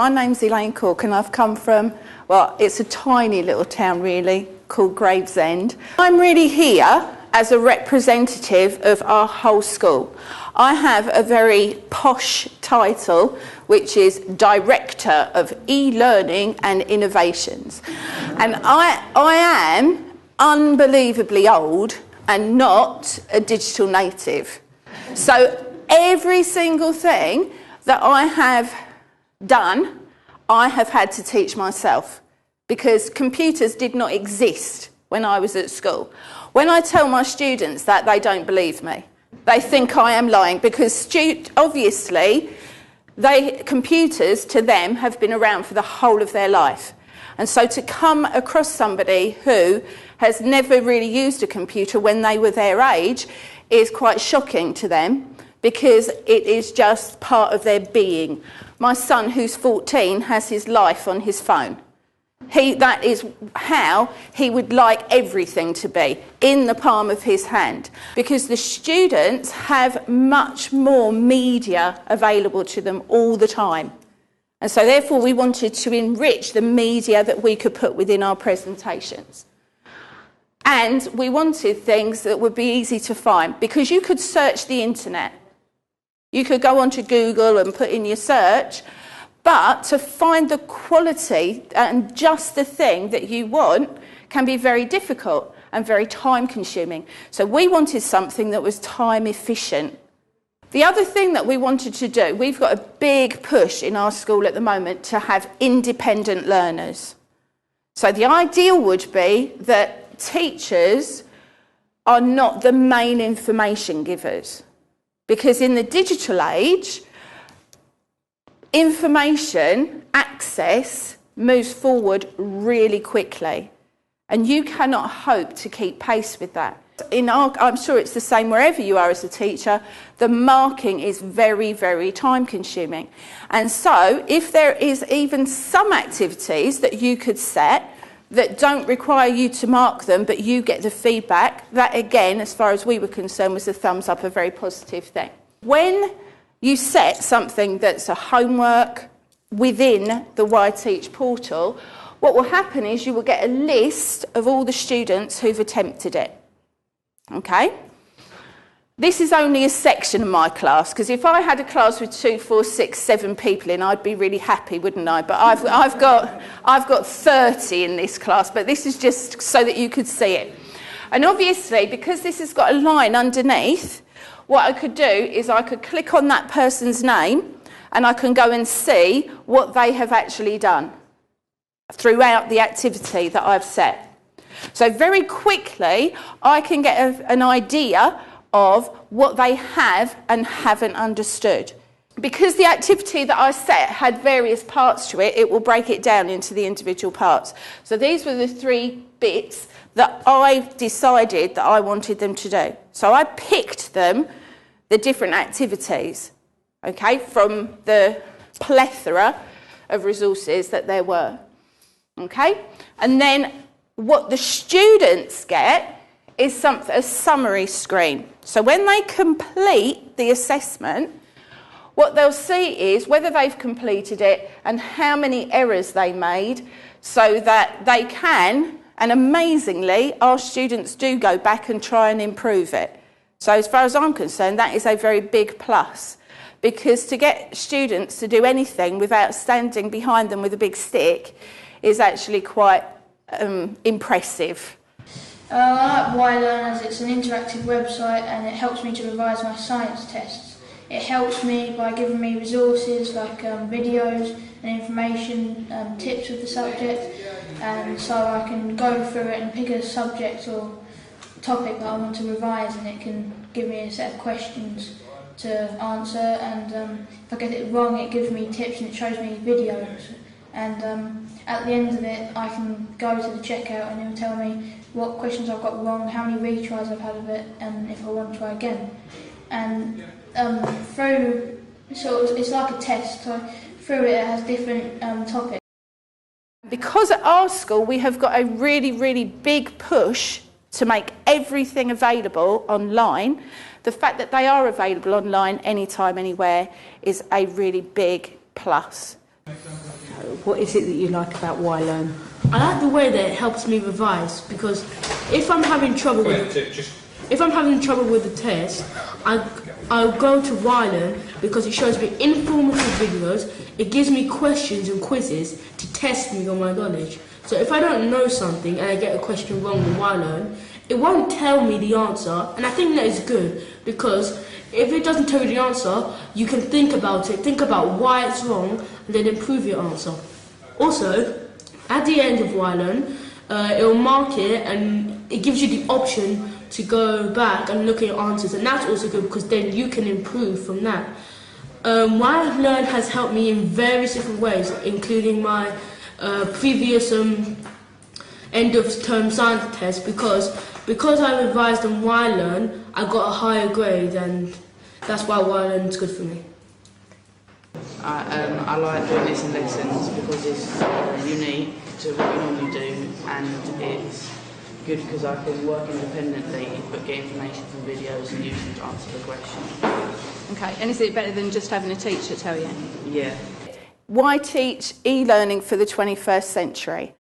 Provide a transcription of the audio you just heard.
My name's Elaine Cork and I've come from, well, it's a tiny little town really, called Gravesend. I'm really here as a representative of our whole school. I have a very posh title, which is Director of E-Learning and Innovations. And I am unbelievably old and not a digital native. So every single thing that I have done, I have had to teach myself because computers did not exist when I was at school. When I tell my students that, they don't believe me. They think I am lying because obviously computers to them have been around for the whole of their life. And so to come across somebody who has never really used a computer when they were their age is quite shocking to them because it is just part of their being. My son, who's 14, has his life on his phone. That is how he would like everything to be, in the palm of his hand. Because the students have much more media available to them all the time. And so therefore we wanted to enrich the media that we could put within our presentations. And we wanted things that would be easy to find, because you could search the internet. You could go onto Google and put in your search, but to find the quality and just the thing that you want can be very difficult and very time consuming. So we wanted something that was time efficient. The other thing that we wanted to do, we've got a big push in our school at the moment to have independent learners. So the ideal would be that teachers are not the main information givers. Because in the digital age, information access moves forward really quickly. And you cannot hope to keep pace with that. I'm sure it's the same wherever you are as a teacher, the marking is very, very time consuming. And so if there is even some activities that you could set that don't require you to mark them, but you get the feedback, that again, as far as we were concerned, was a thumbs up, a very positive thing. When you set something that's a homework within the yTeach portal, what will happen is you will get a list of all the students who've attempted it. Okay? This is only a section of my class, because if I had a class with 2, 4, 6, 7 people in, I'd be really happy, wouldn't I? But I've got 30 in this class, but this is just so that you could see it. And obviously, because this has got a line underneath, what I could do is I could click on that person's name and I can go and see what they have actually done throughout the activity that I've set. So very quickly, I can get an idea of what they have and haven't understood. Because the activity that I set had various parts to it, it will break it down into the individual parts. So these were the 3 bits that I decided that I wanted them to do. So I picked them, the different activities, okay, from the plethora of resources that there were, okay? And then what the students get is a summary screen. So when they complete the assessment, what they'll see is whether they've completed it and how many errors they made, so that they can, and amazingly, our students do go back and try and improve it. So as far as I'm concerned, that is a very big plus, because to get students to do anything without standing behind them with a big stick is actually quite impressive. I like yLearn as it's an interactive website and it helps me to revise my science tests. It helps me by giving me resources like videos and information, tips of the subject, and so I can go through it and pick a subject or topic that I want to revise, and it can give me a set of questions to answer, and if I get it wrong it gives me tips and it shows me videos, and at the end of it I can go to the checkout and it will tell me what questions I've got wrong, how many retries I've had of it, and if I want to try again. And it's like a test, so through it has different topics. Because at our school we have got a really, really big push to make everything available online, the fact that they are available online anytime, anywhere is a really big plus. What is it that you like about yLearn? I like the way that it helps me revise, because if I'm having trouble with the test, I'll go to yLearn because it shows me informative videos. It gives me questions and quizzes to test me on my knowledge. So if I don't know something and I get a question wrong with yLearn, it won't tell me the answer, and I think that is good, because if it doesn't tell you the answer, you can think about it, think about why it's wrong, and then improve your answer. Also, at the end of yLearn, it will mark it and it gives you the option to go back and look at your answers, and that's also good because then you can improve from that. yLearn has helped me in various different ways, including my previous end of term science test, because I revised on yLearn, I got a higher grade, and that's why yLearn is good for me. I like doing this in lessons because it's unique to what we normally do, and it's good because I can work independently but get information from videos and use them to answer the question. Okay, and is it better than just having a teacher tell you? Yeah. yTeach e-learning for the 21st century.